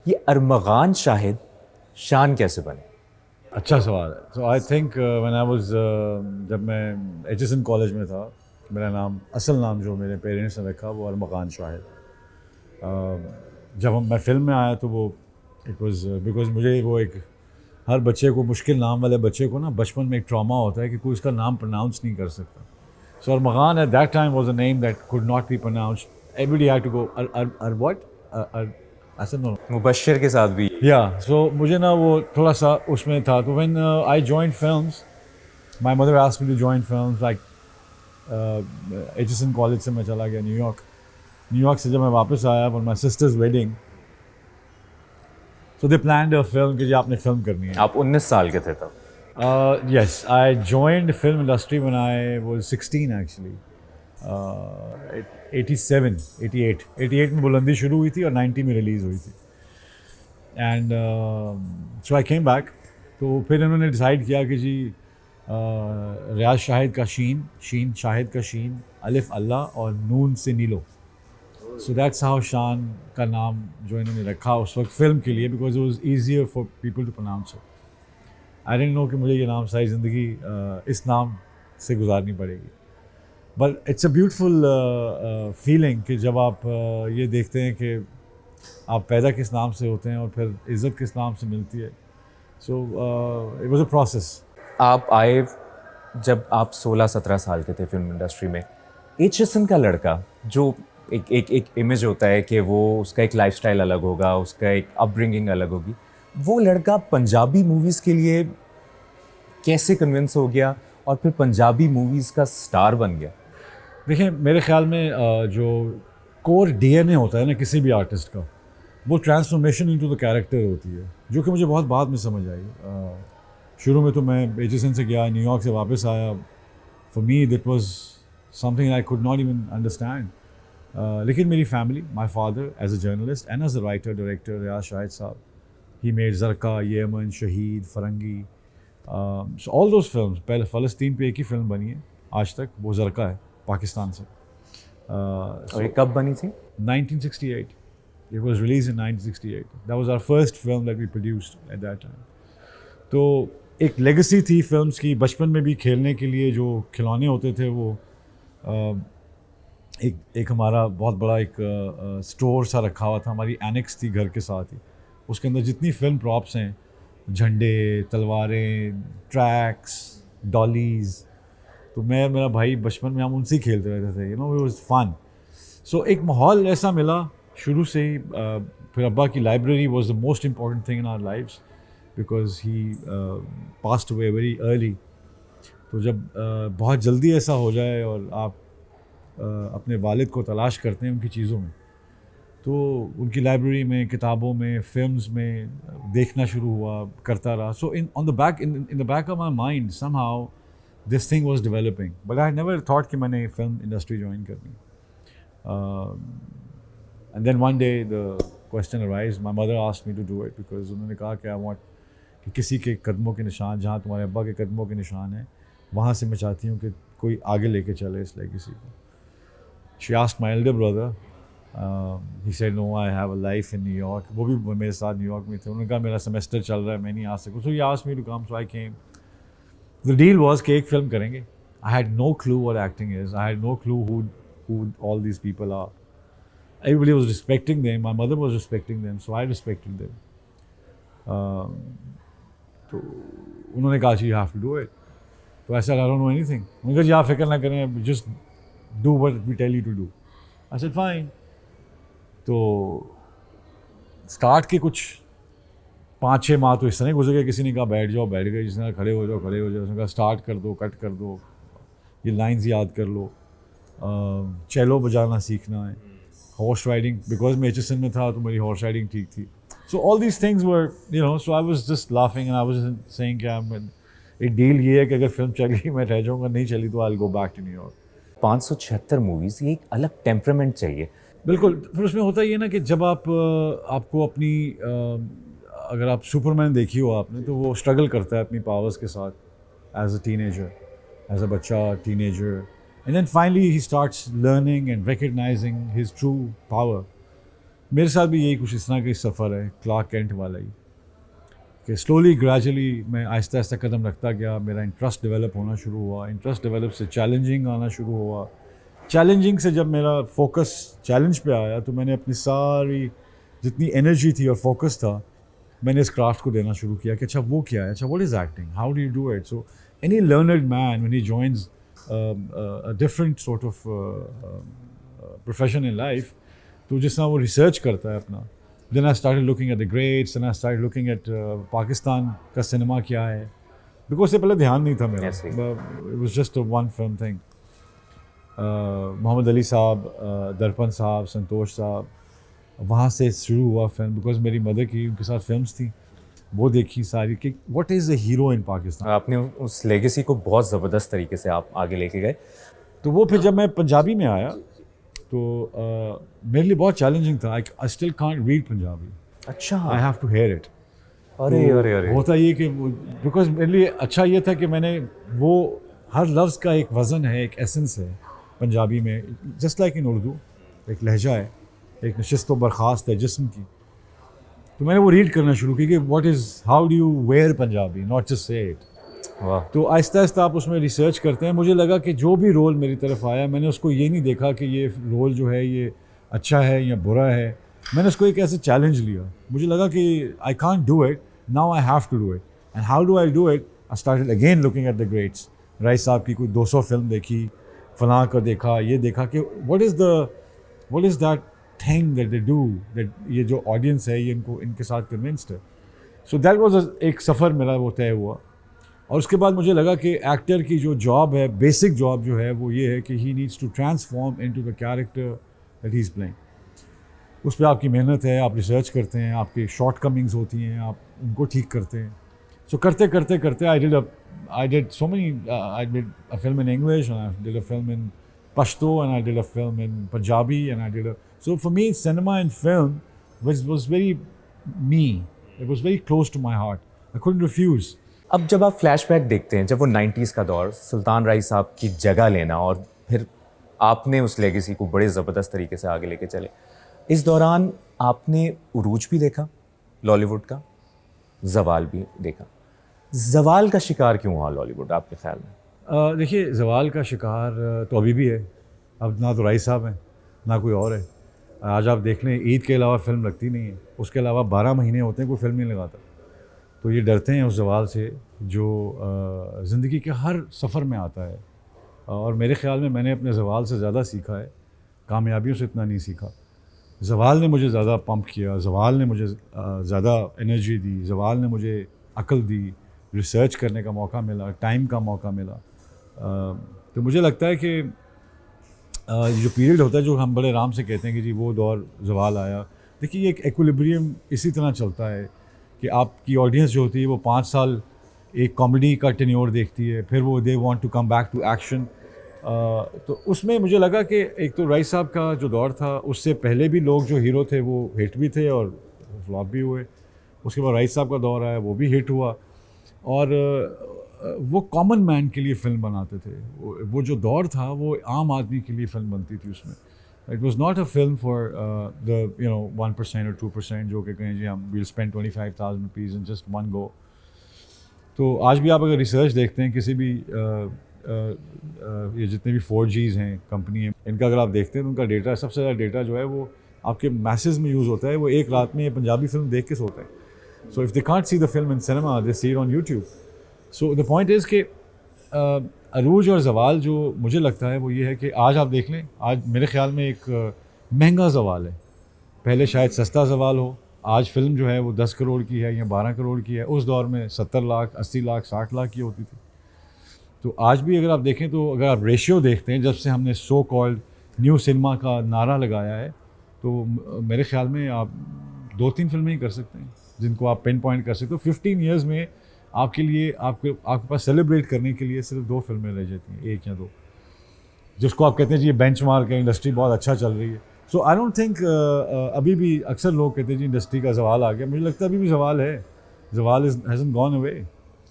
ये अरमगान शाहिद शान कैसे बने? अच्छा सवाल है। So I think when I was जब मैं एचएसएन कॉलेज में था, मेरा नाम असल नाम जो मेरे पेरेंट्स ने रखा वो अरमगान शाहिद। जब मैं फ़िल्म में आया तो वो इट वाज बिकॉज मुझे वो एक हर बच्चे को, मुश्किल नाम वाले बच्चे को ना बचपन में एक ट्रॉमा होता है कि कोई उसका नाम प्रोनाउंस नहीं कर सकता। So Armaghan at that time was a name that could not be pronounced. Everybody had to go uh what I said no. Mubashshir के साथ भी। या सो मुझे ना वो थोड़ा सा उसमें था। तो when I joined films, my mother asked me to join films like HSN college से मैं चला गया न्यूयॉर्क। न्यूयॉर्क से जब मैं वापस आया for my sister's wedding, so they planned a film कि जी आपने फिल्म करनी है। आप 19 साल के थे तब। Yes, I joined film industry when I was 16 actually. 87, 88, 88 में बुलंदी शुरू हुई थी और 90 में रिलीज़ हुई थी। And so I came back. तो फिर इन्होंने डिसाइड किया कि जी रियाज शाहिद का शीन शाहिद का शीन, अलिफ अल्लाह और नून से नीलो। सो दैट्स हाउ शान का नाम जो इन्होंने रखा उस वक्त फ़िल्म के लिए, because it was easier for people to pronounce it. I don't know कि मुझे ये नाम सारी ज़िंदगी इस नाम से गुजारनी पड़ेगी। But it's a beautiful feeling कि जब आप ये देखते हैं कि आप पैदा किस नाम से होते हैं और फिर इज़्ज़त किस नाम से मिलती है। So it was a process. आप आए जब आप 16-17 साल के थे फिल्म इंडस्ट्री में। एचएसएन का लड़का जो एक इमेज होता है कि वो उसका एक लाइफस्टाइल अलग होगा, उसका एक अपब्रिंगिंग अलग होगी। वो लड़का पंजाबी मूवीज़ के लिए कैसे कन्विंस हो गया और फिर पंजाबी मूवीज़ का स्टार बन गया? देखिए मेरे ख्याल में जो कोर डीएनए होता है ना किसी भी आर्टिस्ट का, वो ट्रांसफॉर्मेशन इनटू द कैरेक्टर होती है, जो कि मुझे बहुत बाद में समझ आई। शुरू में तो मैं एचएसएन से गया, न्यूयॉर्क से वापस आया। For me that was something I could not even understand. लेकिन मेरी family, my father as a journalist and as a writer director, Riaz Shahid साहब, he made Zarqa, Yeh Aman, Shaheed, Farangi, so all those films. पहले फ़लस्तीन पे एक ही फिल्म बनी है आज तक, वो ज़रका है पाकिस्तान से। और ये कब बनी थी? 1968. It was released in 1968. That was our first film that we produced at that time. तो एक लेगेसी थी फिल्म्स की। बचपन में भी खेलने के लिए जो खिलौने होते थे वो एक हमारा बहुत बड़ा एक स्टोर सा रखा हुआ था, हमारी एनेक्स थी घर के साथ ही। उसके अंदर जितनी फिल्म प्रॉप्स हैं, झंडे, तलवारें, ट्रैक्स, डॉलीज़, तो मैं और मेरा भाई बचपन में हम उनसे ही खेलते रहते थे। It was fun. सो एक माहौल ऐसा मिला शुरू से ही। फिर अब्बा की library was the most important thing in our lifes, because he passed away very early. तो जब बहुत जल्दी ऐसा हो जाए और आप अपने वालिद को तलाश करते हैं उनकी चीज़ों में, तो उनकी लाइब्रेरी में, किताबों में, फिल्म्स में देखना शुरू हुआ, करता रहा। So in the back of my mind somehow this thing was developing, but I never thought कि मैंने फिल्म इंडस्ट्री ज्वाइन करनी। And then one day the question arise, my mother asked me to do it, because उन्होंने कहा कि I want कि किसी के कदमों के निशान, जहाँ तुम्हारे अब्बा के कदमों के निशान हैं, वहाँ से मैं चाहती हूँ कि कोई आगे लेके चले इस लेगेसी को। She asked my elder brother, he said no, I have a life in New York. वो भी मेरे साथ न्यूयॉर्क में थे। उन्होंने कहा मेरा सेमेस्टर चल रहा है, मैं नहीं आ सकूँ। So he asked me to come, so I came. The deal was कि एक फिल्म करेंगे। I had no clue what acting is, I had no clue who all these people are. Everybody was respecting them. My mother was respecting them, so I respected them. तो उन्होंने कहा you have to do it. तो I said I don't know anything. उन्होंने कहा जी आप फिक्र ना करें, just do what we tell you to do. I said fine. तो स्टार्ट के कुछ 5-6 माह तो इस तरह गुजर गए। किसी ने कहा बैठ जाओ, बैठ गए। जिसने कहा खड़े हो जाओ, खड़े हो जाओ। उसने कहा स्टार्ट कर दो, कट कर दो, ये लाइंस याद कर लो, चेलो बजाना सीखना है, हॉर्स राइडिंग, बिकॉज मैं एचएसएन में था तो मेरी हॉर्स राइडिंग ठीक थी। So all these things were so I was just laughing and I was saying कि एक डील ये है कि अगर फिल्म चली मैं रह जाऊँगा, नहीं चली तो I will go back to न्यूयॉर्क। 576 मूवीज़, ये एक अलग टेम्परामेंट चाहिए। बिल्कुल। फिर उसमें होता ये ना कि जब आपको अपनी अगर आप सुपरमैन देखी हो आपने, तो वो स्ट्रगल करता है अपनी पावर्स के साथ as a teenager, as a बच्चा teenager, and then finally he starts learning and recognizing his true power, मेरे साथ भी यही कुछ इस तरह का सफ़र है, क्लार्क कैंट वाला ही, कि स्लोली ग्रेजुअली मैं आहिस्ता आहिस्ता कदम रखता गया, मेरा इंटरेस्ट डेवलप होना शुरू हुआ, इंटरेस्ट डेवलप से चैलेंजिंग आना शुरू हुआ, चैलेंजिंग से जब मेरा फोकस चैलेंज पे आया तो मैंने अपनी सारी जितनी एनर्जी थी और फोकस था मैंने इस क्राफ्ट को देना शुरू किया कि अच्छा वो क्या है, अच्छा what is acting, how do you do it. So any learned man when he joins a different sort of profession in life, तो जिस तरह वो रिसर्च करता है अपना, then I started looking at the greats and I started looking at Pakistan का cinema क्या है, because उससे पहले ध्यान नहीं था मेरा. Yes, It was just a one film thing. Mohammad Ali साहब, दर्पण साहब, संतोष साहब, वहाँ से शुरू हुआ फिल्म, बिकॉज मेरी मदर की उनके साथ फिल्म्स थी, वो देखी सारी कि व्हाट इज़ द हीरो इन पाकिस्तान. आपने उस लेगेसी को बहुत ज़बरदस्त तरीके से आप आगे लेके गए. तो वो फिर जब मैं पंजाबी में आया तो मेरे लिए बहुत चैलेंजिंग था. I still can't read Punjabi, अच्छा. I have to hear it. अरे अरे अरे. होता ये कि बिकॉज मेरे लिए अच्छा ये था कि मैंने वो हर लफ्ज़ का एक वज़न है, एक एसेंस है पंजाबी में, जस्ट लाइक इन उर्दू एक लहजा है, एक नशिस्त व बर्खास्त है जिस्म की. तो मैंने वो रीड करना शुरू की कि what is, how do you wear Punjabi, not just say it. वाह. तो आहिस्ता आहिस्ता आप उसमें रिसर्च करते हैं. मुझे लगा कि जो भी रोल मेरी तरफ आया मैंने उसको ये नहीं देखा कि ये रोल जो है ये अच्छा है या बुरा है, मैंने उसको एक ऐसे चैलेंज लिया. मुझे लगा कि I can't do it, now I have to do it. And how do I do it? I started again looking at the greats. राइस साहब की कोई 200 फिल्म देखी, फलां का देखा, ये देखा कि what is that thing that they do, that ये जो ऑडियंस है ये इनको इनके साथ कन्विंस्ड है. सो दैट वाज एक सफ़र मेरा वो तय हुआ. और उसके बाद मुझे लगा कि एक्टर की जो जॉब है, बेसिक जॉब जो है वो ये है कि he needs to transform into the character that he is playing. उस पर आपकी मेहनत है, आप रिसर्च करते हैं, आपकी शॉर्ट कमिंग्स होती हैं, आप उनको ठीक करते हैं. सो करते करते करते I did so many, I did a film in English and I did a film in Pashto and I did a film in Punjabi and I did a, so for me cinema and film was very me, it was very close to my heart, I couldn't refuse. अब जब आप flashback देखते हैं, जब वो 90s का दौर, सुल्तान राय साहब की जगह लेना और फिर आपने उस लेगेसी को बड़े ज़बरदस्त तरीके से आगे लेके चले, इस दौरान आपने उरूज भी देखा लॉलीवुड का, जवाल भी देखा. जवाल का शिकार क्यों हुआ लॉलीवुड आपके ख्याल में? देखिए जवाल का शिकार तो अभी भी है. अब ना तो राय साहब हैं ना कोई और है. आज आप देख लें, ईद के अलावा फ़िल्म लगती नहीं है, उसके अलावा 12 महीने होते हैं कोई फ़िल्म नहीं लगाता. तो ये डरते हैं उस जवाल से जो ज़िंदगी के हर सफ़र में आता है. और मेरे ख़्याल में मैंने अपने जवाल से ज़्यादा सीखा है, कामयाबियों से इतना नहीं सीखा. जवाल ने मुझे ज़्यादा पंप किया, जवाल ने मुझे ज़्यादा एनर्जी दी, जवाल ने मुझे अक्ल दी, रिसर्च करने का मौका मिला, टाइम का मौका मिला. तो मुझे लगता है कि जो पीरियड होता है, जो हम बड़े आराम से कहते हैं कि जी वो दौर जवाल आया, देखिए ये एक एक्विलिब्रियम इसी तरह चलता है कि आपकी ऑडियंस जो होती है वो 5 साल एक कॉमेडी का टेन्योर देखती है, फिर वो they want to come back to action. तो उसमें मुझे लगा कि एक तो राय साहब का जो दौर था, उससे पहले भी लोग जो हीरो थे वो हिट भी थे और फ्लॉप भी हुए. उसके बाद राय साहब का दौर आया, वो भी हिट हुआ. और वो कॉमन मैन के लिए फ़िल्म बनाते थे. वो जो दौर था वो आम आदमी के लिए फ़िल्म बनती थी. उसमें it was not a film for the 1% और 2% जो कि कहें जी हम will spend 25,000 rupees in just one go. तो आज भी आप अगर रिसर्च देखते हैं किसी भी ये जितने भी 4Gs हैं कंपनी है, इनका अगर आप देखते हैं तो उनका डेटा, सबसे ज़्यादा डेटा जो है वो आपके मैसेज में यूज़ होता है. वो एक रात में ये पंजाबी फिल्म देख के सोते हैं. So if they can't see the film in cinema, they see it on YouTube. So the point is कि अरूज और जवाल जो मुझे लगता है वो ये है कि आज आप देख लें, आज मेरे ख़्याल में एक महंगा जवाल है. पहले शायद सस्ता जवाल हो, आज फिल्म जो है वो 10 करोड़ की है या 12 करोड़ की है. उस दौर में 70 लाख, 80 लाख, 60 लाख की होती थी. तो आज भी अगर आप देखें तो अगर आप रेशियो देखते हैं, जब से हमने सो कॉल्ड न्यू सिनेमा का नारा लगाया है, तो मेरे ख्याल में आप 2-3 फिल्में ही कर सकते हैं जिनको आप पिन पॉइंट कर सकते हो. 15 ईयर्स में आपके लिए आपके पास सेलिब्रेट करने के लिए सिर्फ 2 फिल्में रह जाती हैं, 1 या 2, जिसको आप कहते हैं जी ये बेंचमार्क है, इंडस्ट्री बहुत अच्छा चल रही है. सो आई डोंट थिंक अभी भी अक्सर लोग कहते हैं जी इंडस्ट्री का जवाल आ गया. मुझे लगता है अभी भी जवाल है. जवाल हैज़न्ट गॉन अवे.